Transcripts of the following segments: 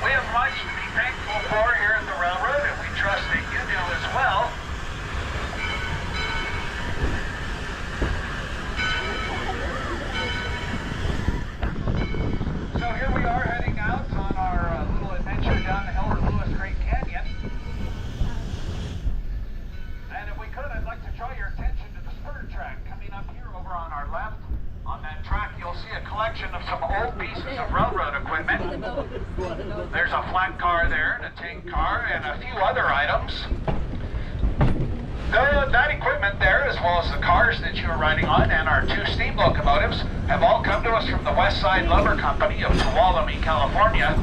We have much to be thankful for here at the railroad, and we trust that you do as well. So here we are heading out on our little adventure down the hill to Lewis Creek Canyon. And if we could, I'd like to draw your attention to the spur track coming up here over on our left. On that track, you'll see a collection of some old pieces of railroad equipment. There's a flat car there, and a tank car, and a few other items. That equipment there, as well as the cars that you are riding on, and our 2 steam locomotives, have all come to us from the West Side Lumber Company of Tuolumne, California.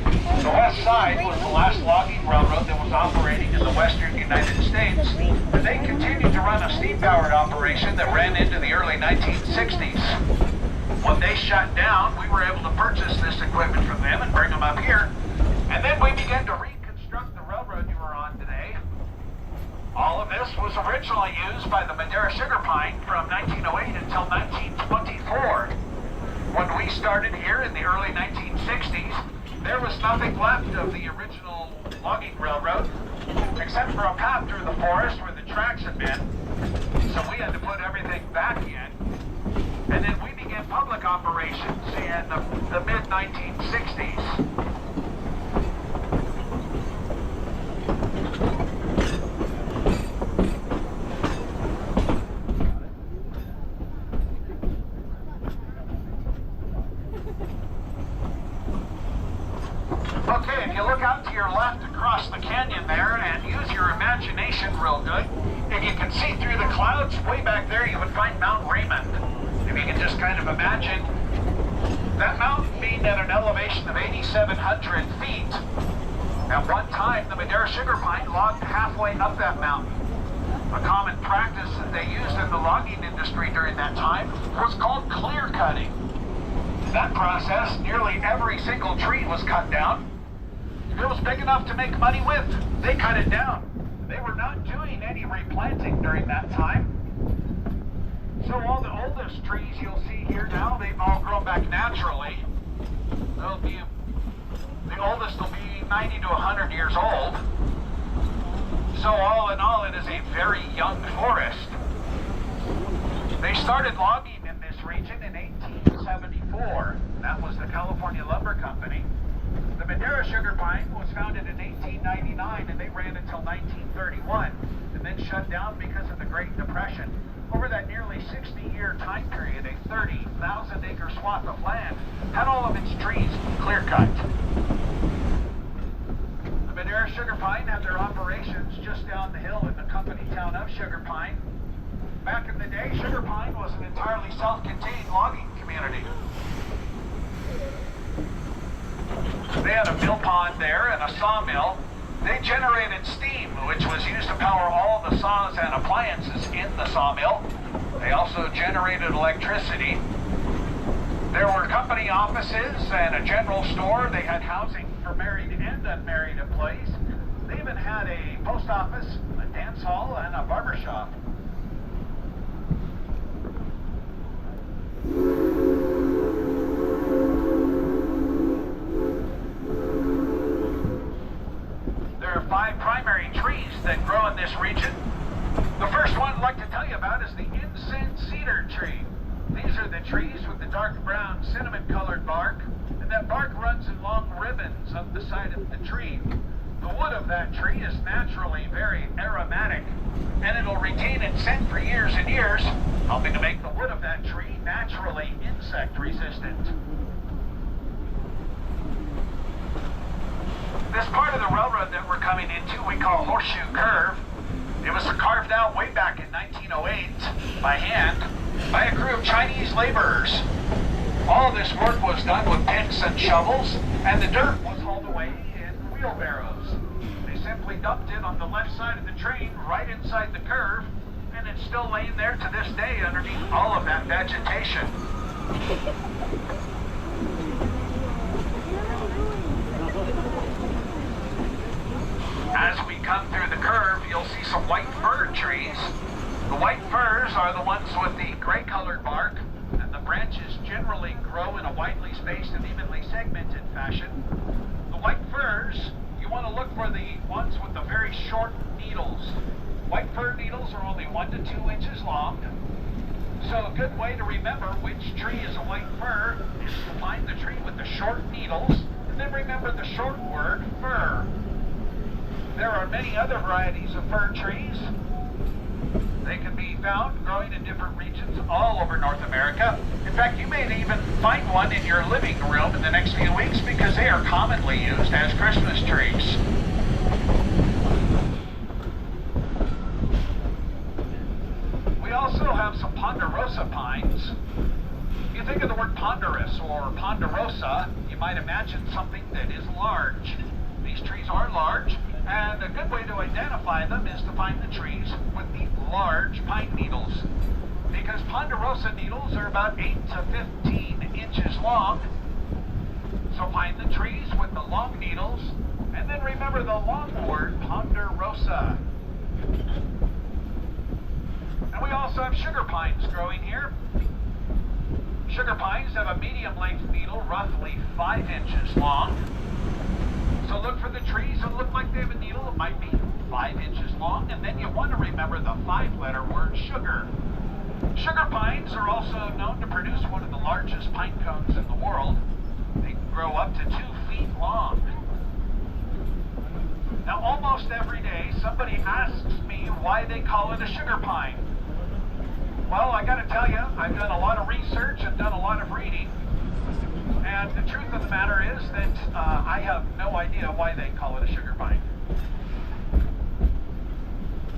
The West Side was the last logging railroad that was operating in the western United States, and they continued to run a steam-powered operation that ran into the early 1960s. When they shut down, we were able to purchase this equipment from them and bring them up here, and then we began to reconstruct the railroad you are on today. All of this was originally used by the Madera sugar pine from 1908 until 1924. When we started here in the early 1960s, there was nothing left of the original logging railroad, except for a path through the forest where the tracks had been. So we had to put everything back in. And then we began public operations in the mid-1960s. Okay, if you look out to your left across the canyon there and use your imagination real good, if you can see through the clouds way back there, you would find Mount Raymond. If you can just kind of imagine that mountain being at an elevation of 8,700 feet. At one time, the Madera sugar pine logged halfway up that mountain. A common practice that they used in the logging industry during that time was called clear cutting. That process, nearly every single tree was cut down. If it was big enough to make money with, they cut it down. They were not doing any replanting during that time. So all the oldest trees you'll see here now, they've all grown back naturally. The oldest will be 90 to 100 years old. So all in all, it is a very young forest. They started logging in this region in 1874. That was the California Lumber Company. The Madera sugar pine was founded in 1899, and they ran until 1931, and then shut down because of the Great Depression. Over that nearly 60-year time period, a 30,000-acre swath of land had all of its trees clear-cut. The Madera sugar pine had their operations just down the hill in the company town of Sugar Pine. Back in the day, Sugar Pine was an entirely self-contained logging community. They had a mill pond there and a sawmill. They generated steam, which was used to power all the saws and appliances in the sawmill. They also generated electricity. There were company offices and a general store. They had housing for married and unmarried employees. They even had a post office, a dance hall, and a barber shop. There are 5 primary trees that grow in this region. The first one I'd like to tell you about is the incense cedar tree. These are the trees with the dark brown cinnamon-colored bark, and that bark runs in long ribbons up the side of the tree. The wood of that tree is naturally very aromatic, and it'll retain its scent for years and years, helping to make the wood of that tree naturally insect resistant. This part of the railroad that we're coming into we call Horseshoe Curve. It was carved out way back in 1908 by hand by a crew of Chinese laborers. All of this work was done with picks and shovels, and the dirt was hauled away in wheelbarrows. They simply dumped it on the left side of the train right inside the curve, and it's still laying there to this day underneath all of that vegetation. As we come through the curve, you'll see some white fir trees. The white firs are the ones with the gray-colored bark, and the branches generally grow in a widely spaced and evenly segmented fashion. The white fir very short needles. White fir needles are only 1 to 2 inches long. So a good way to remember which tree is a white fir is to find the tree with the short needles, and then remember the short word, fir. There are many other varieties of fir trees. They can be found growing in different regions all over North America. In fact, you may even find one in your living room in the next few weeks because they are commonly used as Christmas trees. We also have some ponderosa pines. If you think of the word ponderous or ponderosa, you might imagine something that is large. These trees are large, and a good way to identify them is to find the trees with the large pine needles. Because ponderosa needles are about 8 to 15 inches long. So find the trees with the long needles, and then remember the long word, ponderosa. And we also have sugar pines growing here. Sugar pines have a medium length needle, roughly 5 inches long. So look for the trees that look like they have a needle. It might be 5 inches long, and then you want to remember the 5-letter word, sugar. Sugar pines are also known to produce one of the largest pine cones in the world. They can grow up to 2 feet long. Now, almost every day, somebody asks me why they call it a sugar pine. Well, I got to tell you, I've done a lot of research and done a lot of reading. And the truth of the matter is that I have no idea why they call it a sugar pine.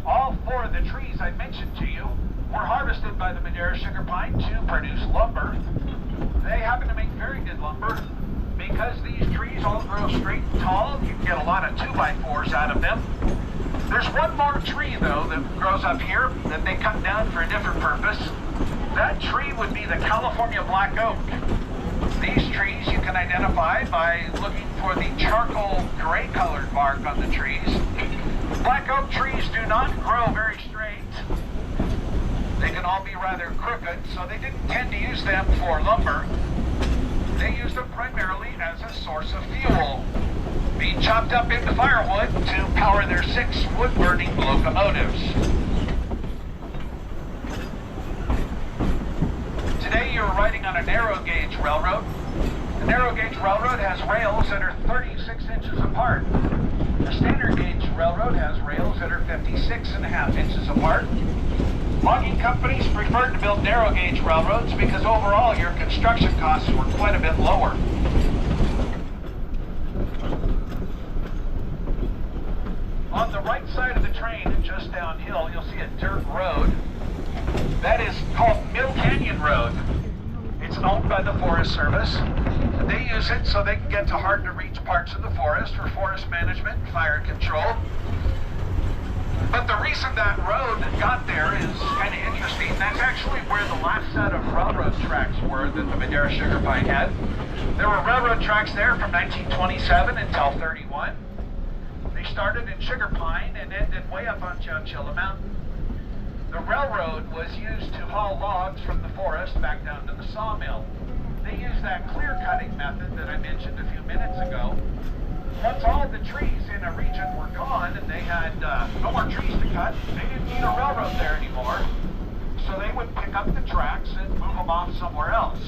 All 4 of the trees I mentioned to you were harvested by the Madera sugar pine to produce lumber. They happen to make very good lumber. Because these trees all grow straight and tall, you can get a lot of 2x4s out of them. There's one more tree, though, that grows up here that they cut down for a different purpose. That tree would be the California black oak. These trees you can identify by looking for the charcoal gray-colored bark on the trees. Black oak trees do not grow very straight. They can all be rather crooked, so they didn't tend to use them for lumber. They used them primarily as a source of fuel, being chopped up into firewood to power their 6 wood-burning locomotives. Today you're riding on a narrow-gauge railroad. The narrow-gauge railroad has rails that are 36 inches apart. The standard-gauge railroad has rails that are 56.5 inches apart. Logging companies preferred to build narrow-gauge railroads because overall your construction costs were quite a bit lower. On the right side of the train, just downhill, you'll see a dirt road. That is called Mill Canyon Road. It's owned by the Forest Service. They use it so they can get to hard-to-reach parts of the forest for forest management and fire control. But the reason that road got there is kind of interesting. That's actually where the last set of railroad tracks were that the Madera sugar pine had. There were railroad tracks there from 1927 until 31. They started in Sugar Pine and ended way up on Chowchilla Mountain. The railroad was used to haul logs from the forest back down to the sawmill. They used that clear-cutting method that I mentioned a few minutes ago. Once all the trees in a region were gone and they had no more trees to cut, they didn't need a railroad there anymore. So they would pick up the tracks and move them off somewhere else.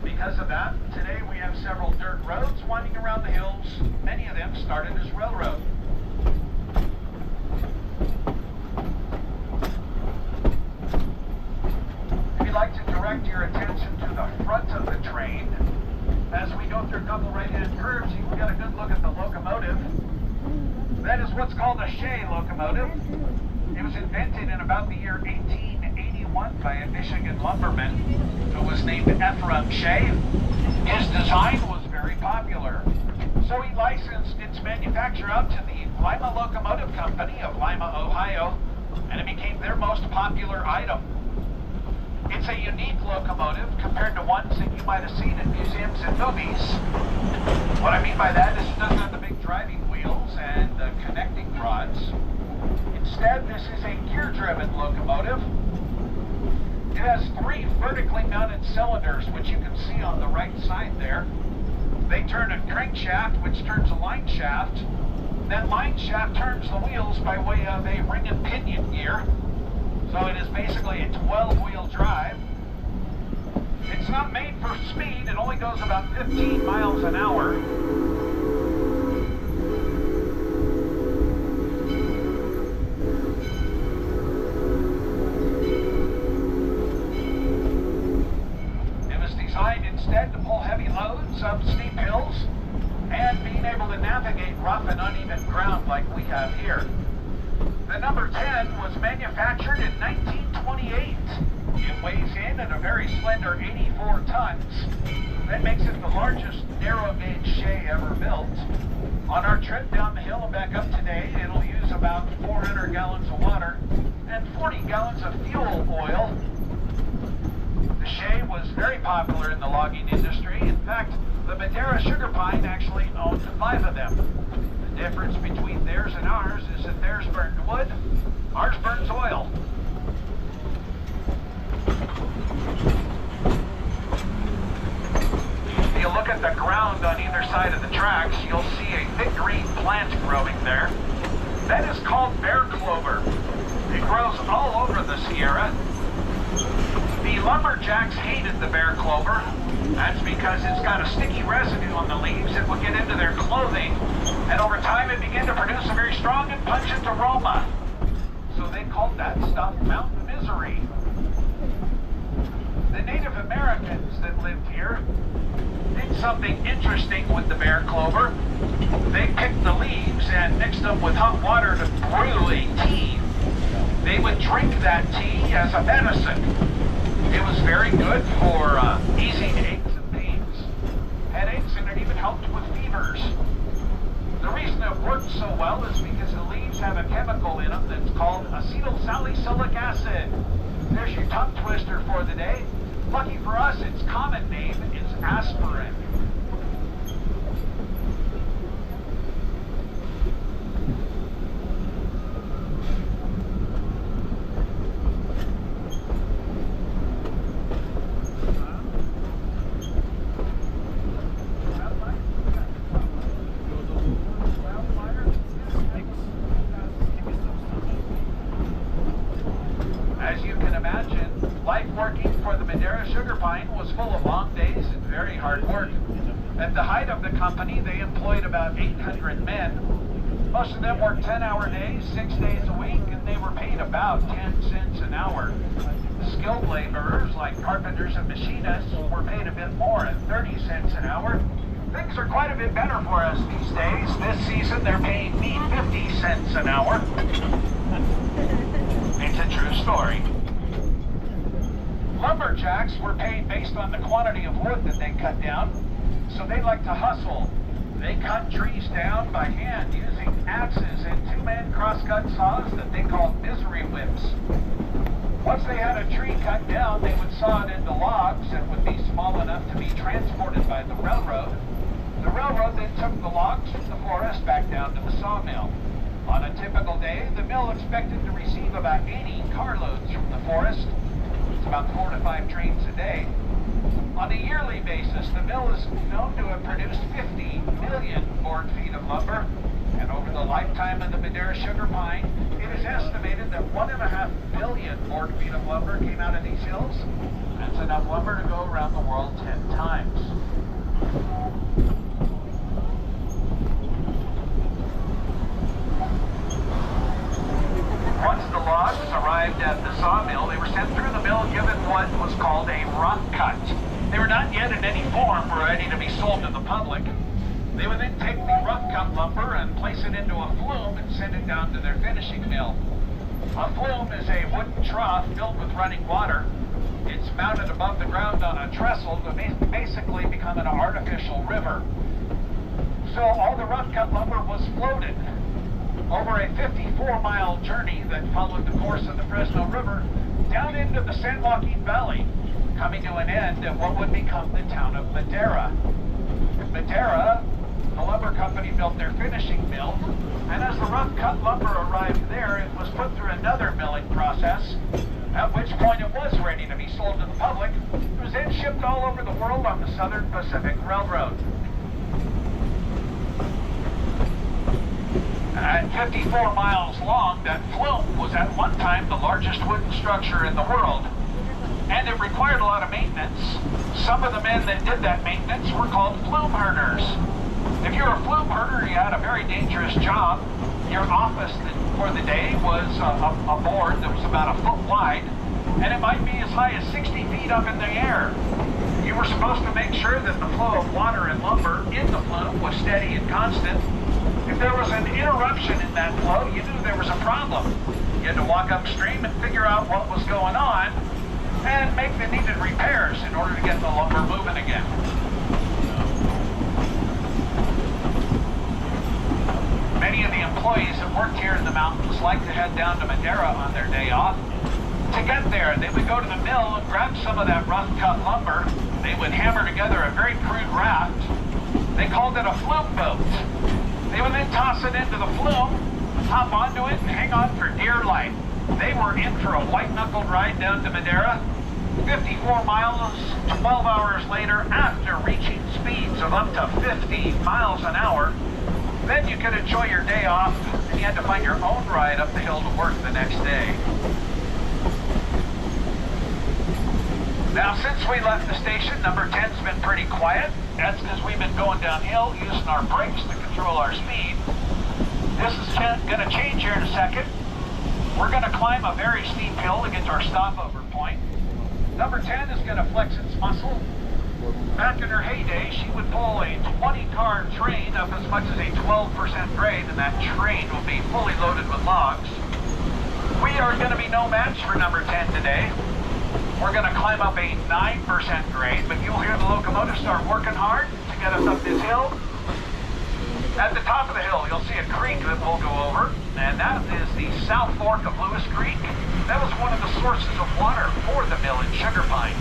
Because of that, today we have several dirt roads winding around the hills. Many of them started as railroad. If you'd like to direct your attention to the front of the train, as we go through a couple right-hand curves, you can get a good look at the locomotive. That is what's called a Shay locomotive. It was invented in about the year 1881 by a Michigan lumberman who was named Ephraim Shay. His design was very popular, so he licensed its manufacture out to the Lima Locomotive Company of Lima, Ohio, and it became their most popular item. It's a unique locomotive compared to ones that you might have seen in museums and movies. What I mean by that is it doesn't have the big driving wheels and the connecting rods. Instead, this is a gear-driven locomotive. It has 3 vertically mounted cylinders, which you can see on the right side there. They turn a crankshaft, which turns a line shaft. That line shaft turns the wheels by way of a ring and pinion gear. So it is basically a 12-wheel drive. It's not made for speed. It only goes about 15 miles an hour. It was designed instead to pull heavy loads up steep hills and being able to navigate rough and uneven ground like we have here. The number 10 was manufactured in 1928. It weighs in at a very slender 84 tons. That makes it the largest narrow-gauge Shay ever built. On our trip down the hill and back up today, it'll use about 400 gallons of water and 40 gallons of fuel oil. The Shay was very popular in the logging industry. In fact, the Madera sugar pine actually owned 5 of them. The difference between theirs and ours is that theirs burned wood, ours burns oil. If you look at the ground on either side of the tracks, you'll see a thick green plant growing there. That is called bear clover. It grows all over the Sierra. The lumberjacks hated the bear clover. That's because it's got a sticky residue on the leaves that will get into their clothing, and over time it began to produce a very strong and pungent aroma. So they called that stuff mountain misery. The Native Americans that lived here did something interesting with the bear clover. They picked the leaves and mixed them with hot water to brew a tea. They would drink that tea as a medicine. It was very good for easing aches and pains, headaches, and it even helped with fevers. The reason it worked so well is because the leaves have a chemical in them that's called acetylsalicylic acid. There's your tongue twister for the day. Lucky for us, its common name is aspirin. As you can imagine, life working for the Madera sugar pine was full of long days and very hard work. At the height of the company, they employed about 800 men. Most of them worked 10-hour days, 6 days a week, and they were paid about 10 cents an hour. Skilled laborers, like carpenters and machinists, were paid a bit more at 30 cents an hour. Things are quite a bit better for us these days. This season, they're paying me 50 cents an hour. It's a true story. Lumberjacks were paid based on the quantity of wood that they cut down, so they like to hustle. They cut trees down by hand using axes and 2-man crosscut saws that they called misery whips. Once they had a tree cut down, they would saw it into logs that would be small enough to be transported by the railroad. The railroad then took the logs from the forest back down to the sawmill. On a typical day, the mill expected to receive about 80 carloads from the forest. It's about 4 to 5 trains a day. On a yearly basis, the mill is known to have produced 50 million board feet of lumber. And over the lifetime of the Madera sugar pine, it is estimated that 1.5 billion board feet of lumber came out of these hills. That's enough lumber to go around the world 10 times. Once the logs arrived at the sawmill, they were sent through the mill given what was called a rough cut. They were not yet in any form ready to be sold to the public. They would then take the rough cut lumber and place it into a flume and send it down to their finishing mill. A flume is a wooden trough filled with running water. It's mounted above the ground on a trestle to basically become an artificial river. So all the rough cut lumber was floated over a 54-mile journey that followed the course of the Fresno River down into the San Joaquin Valley, coming to an end at what would become the town of Madera. Madera, the lumber company built their finishing mill, and as the rough-cut lumber arrived there, it was put through another milling process, at which point it was ready to be sold to the public. It was then shipped all over the world on the Southern Pacific Railroad. At 54 miles long, that flume was at one time the largest wooden structure in the world. And it required a lot of maintenance. Some of the men that did that maintenance were called flume herders. If you're a flume herder, you had a very dangerous job. Your office for the day was a board that was about a foot wide, and it might be as high as 60 feet up in the air. You were supposed to make sure that the flow of water and lumber in the flume was steady and constant. If there was an interruption in that flow, you knew there was a problem. You had to walk upstream and figure out what was going on and make the needed repairs in order to get the lumber moving again. Many of the employees that worked here in the mountains like to head down to Madeira on their day off. To get there, they would go to the mill and grab some of that rough-cut lumber. They would hammer together a very crude raft. They called it a flume boat. They would then toss it into the flume, hop onto it, and hang on for dear life. They were in for a white-knuckled ride down to Madeira. 54 miles, 12 hours later, after reaching speeds of up to 50 miles an hour. Then you could enjoy your day off, and you had to find your own ride up the hill to work the next day. Now, since we left the station, number 10's been pretty quiet. That's because we've been going downhill using our brakes to control our speed. This is going to change here in a second. We're going to climb a very steep hill to get to our stopover point. Number 10 is going to flex its muscle. Back in her heyday, she would pull a 20-car train up as much as a 12% grade, and that train will be fully loaded with logs. We are going to be no match for number 10 today. We're going to climb up a 9% grade, but you'll hear the locomotives start working hard to get us up this hill. At the top of the hill, you'll see a creek that we'll go over, and that is the South Fork of Lewis Creek. That was one of the sources of water for the mill in Sugar Pine.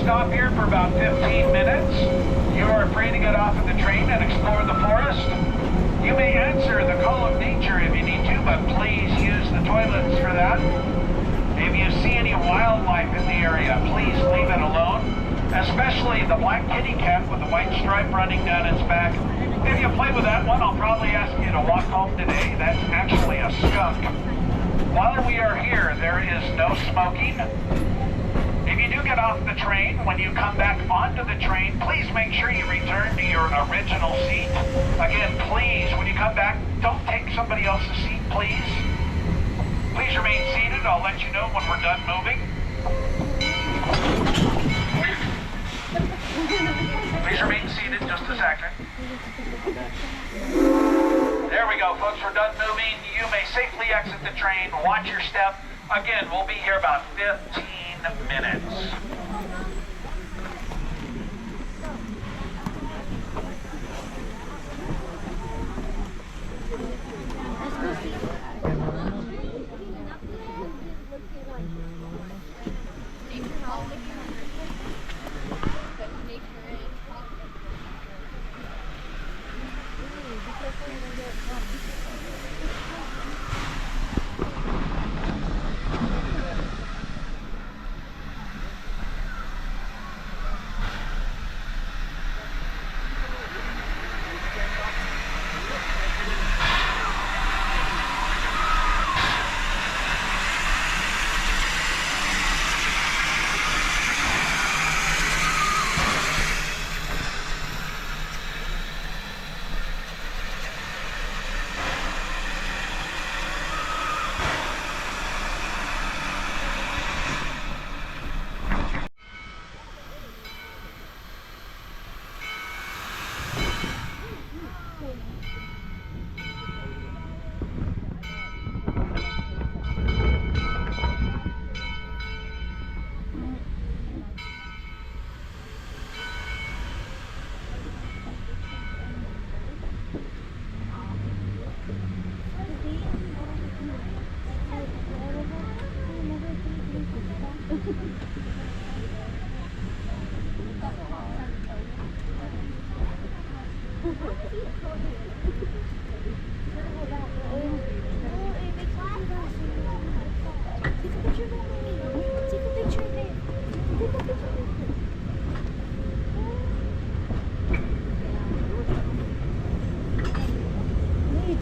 Stop here for about 15 minutes. You are free to get off of the train and explore the forest. You may answer the call of nature if you need to, but please use the toilets for that. If you see any wildlife in the area, please leave it alone, especially the black kitty cat with the white stripe running down its back. If you play with that one, I'll probably ask you to walk home today. That's actually a skunk. While we are here, there is no smoking. If you do get off the train, when you come back onto the train, please make sure you return to your original seat. Again, please, when you come back, don't take somebody else's seat, please. Please remain seated. I'll let you know when we're done moving. Please remain seated just a second. There we go, folks. We're done moving. You may safely exit the train. Watch your step. Again, we'll be here about 15 minutes.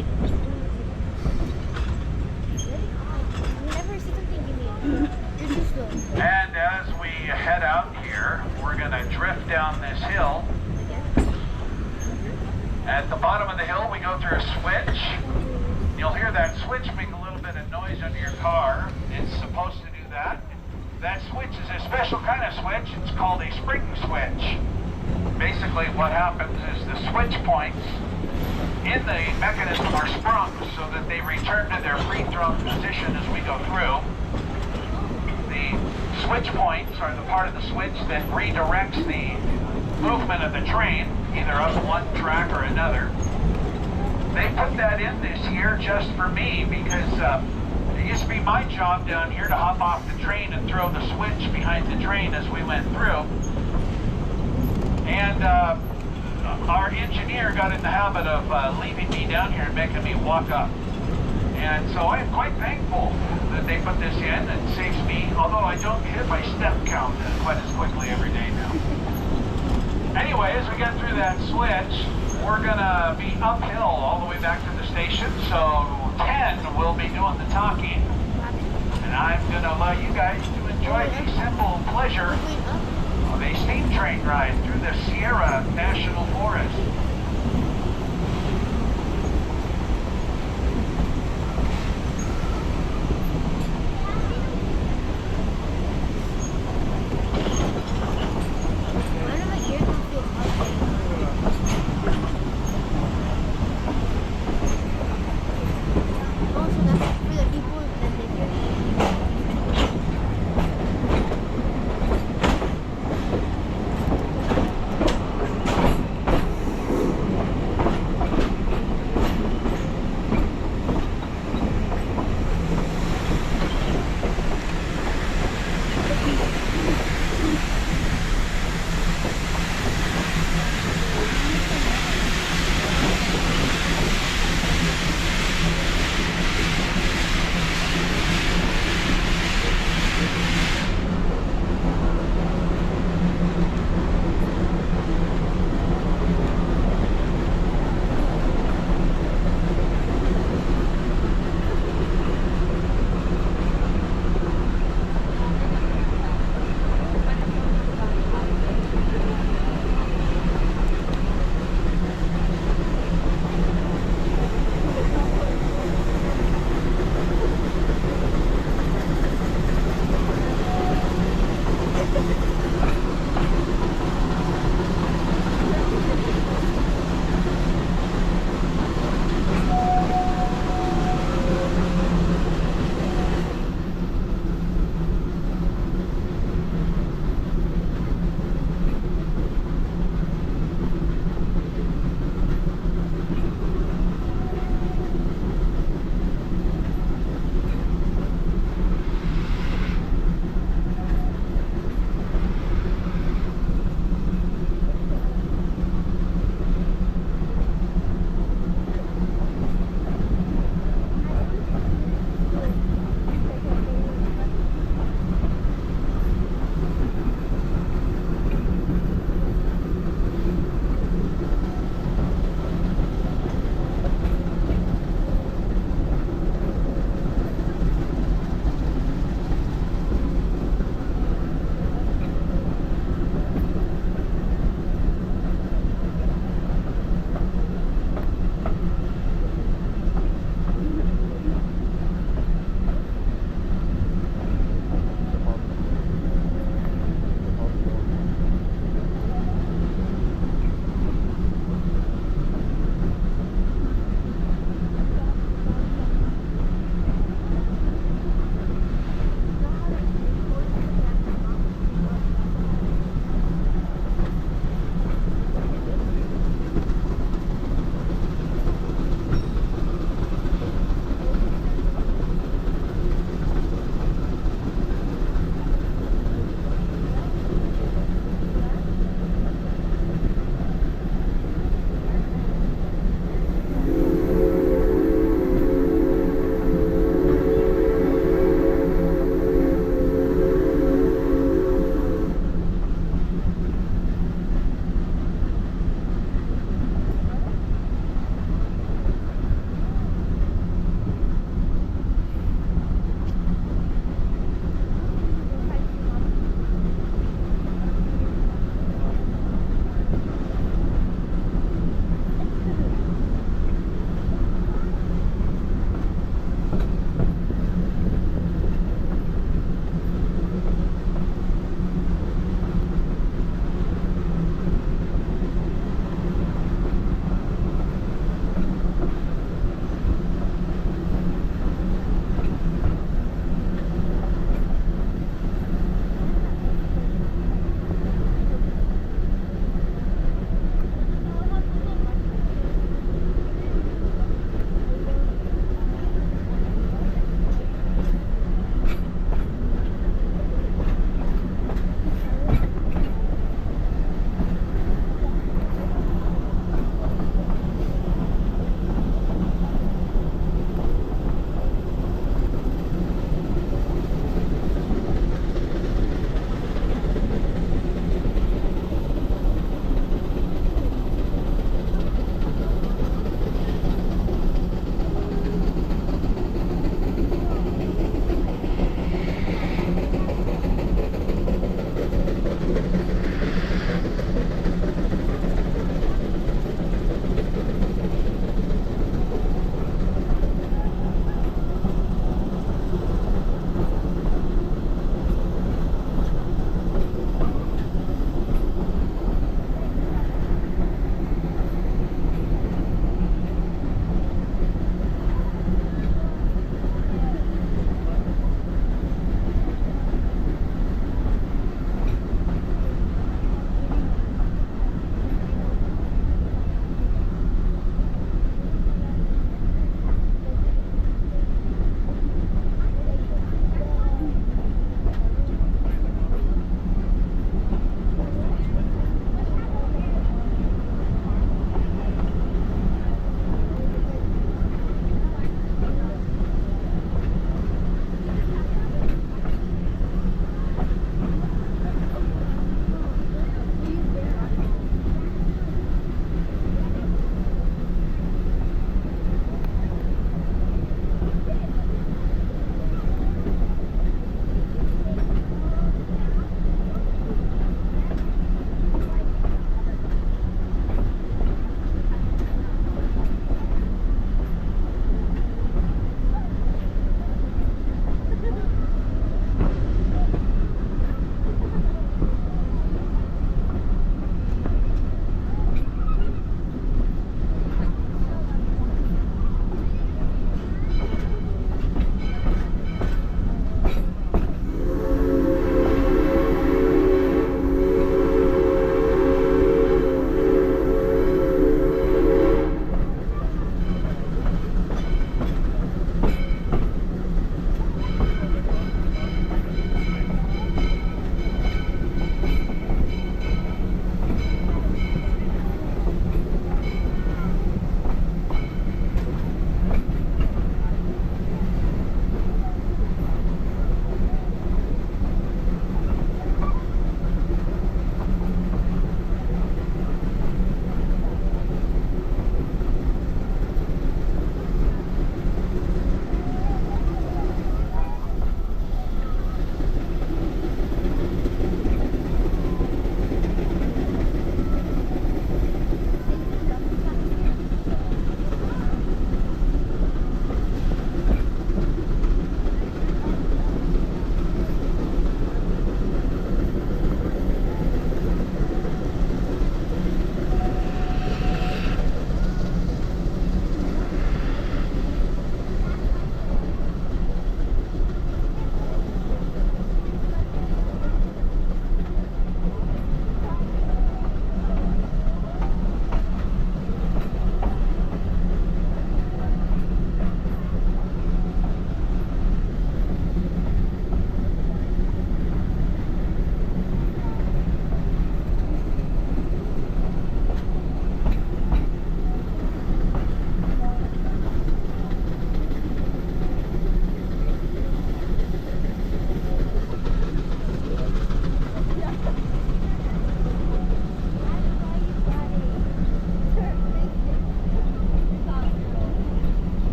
Okay. Whenever I see something, give me a. You're too slow. And as we head out here, we're going to drift down this hill. At the bottom of the hill, we go through a switch. You'll hear that switch make a little bit of noise under your car. It's supposed to do that. That switch is a special kind of switch. It's called a spring switch. Basically, what happens is the switch points in the mechanism are sprung so that they return to their free-thrown position as we go through. The switch points are the part of the switch that redirects the movement of the train, either up one track or another. They put that in this year just for me because it used to be my job down here to hop off the train and throw the switch behind the train as we went through. And our engineer got in the habit of leaving me down here and making me walk up. And so I'm quite thankful that they put this in. It saves me, although I don't hit my step count quite as quickly every day now. Anyway, as we get through that switch, we're gonna be uphill all the way back to the station, so 10 will be doing the talking. And I'm gonna allow you guys to enjoy the simple pleasure of a steam train ride through the Sierra National Forest.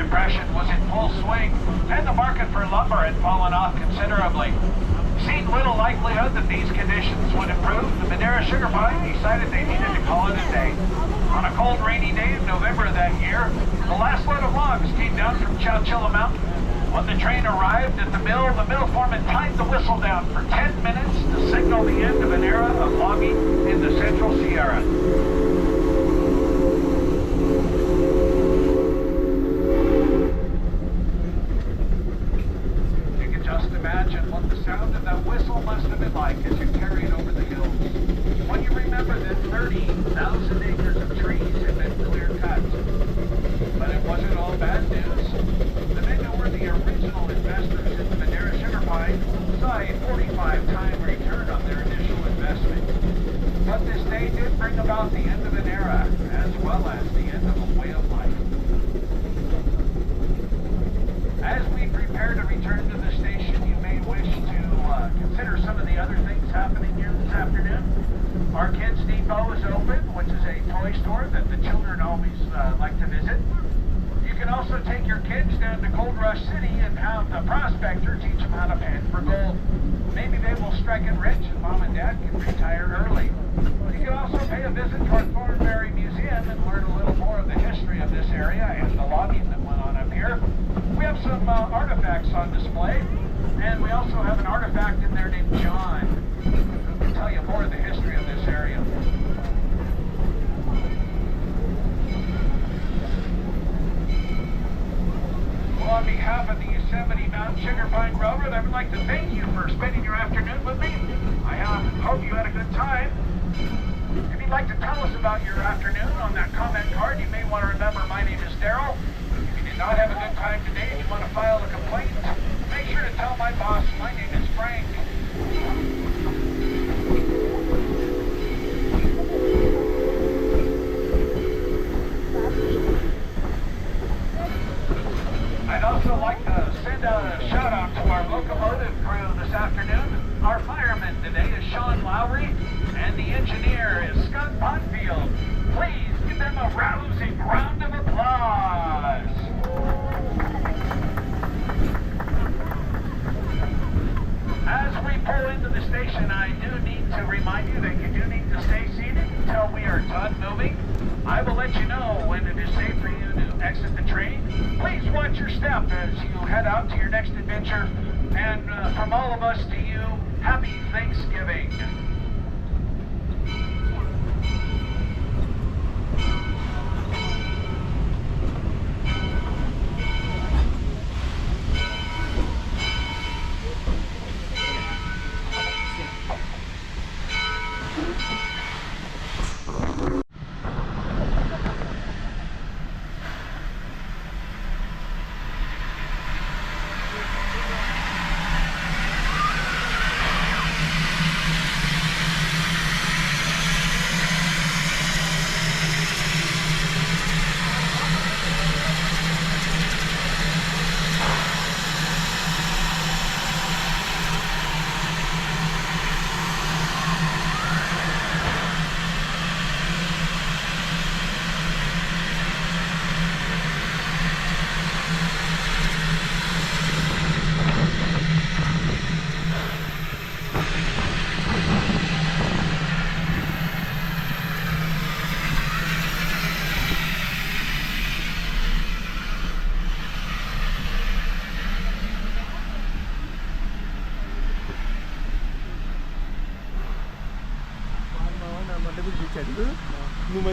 Depression was in full swing, and the market for lumber had fallen off considerably. Seeing little likelihood that these conditions would improve, the Madeira Sugar Pine decided they needed to call it a day. On a cold, rainy day in November of that year, the last load of logs came down from Chowchilla Mountain. When the train arrived at the mill foreman timed the whistle down for 10 minutes to signal the end of an era of logging in the Central Sierra. You can just imagine what the sound of that whistle must have been like as it carried over the hills. When you remember that 30,000 acres of trees had been clear cut. But it wasn't all bad news. The men who were the original investors in the Madeira Sugar Pine saw a 45-time return on their initial investment. But this day did bring about the end of an era, as well as the end of a way of life. As we prepare to return to the station, you may wish to consider some of the other things happening here this afternoon. Our Kids Depot is open, which is a toy store that the children always like to visit. You can also take your kids down to Gold Rush City and have the prospector teach them how to pan for gold. Maybe they will strike it rich and Mom and Dad can retire early. You can also pay a visit to our Thornberry Museum and learn a little more of the history of this area and the logging that went on up here. We have some artifacts on display, and we also have an artifact in there named John, who can tell you more of the history of this area. Well, on behalf of the Yosemite Mountain Sugar Pine Railroad, I would like to thank you for spending your afternoon with me. I hope you had a good time. If you'd like to tell us about your afternoon on that comment card, you may want to remember my name is Daryl. If you did not have a good time today and you want to file a complaint, make sure to tell my boss my name is Frank. I'd also like to send a shout out to our locomotive crew this afternoon. Our fireman today is Sean Lowry, and the engineer is Scott Potfield. Please give them a rousing round of applause. As we pull into the station, I do need to remind you that you do need to stay seated until we are done moving. I will let you know when it is safe for you to exit the train. Please watch your step as you head out to your next adventure. And from all of us to you, happy Thanksgiving.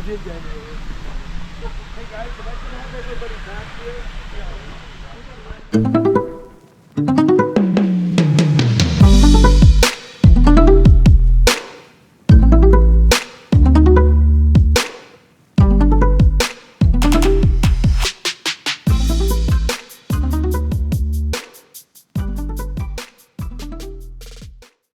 Hey guys, if I can have everybody back here.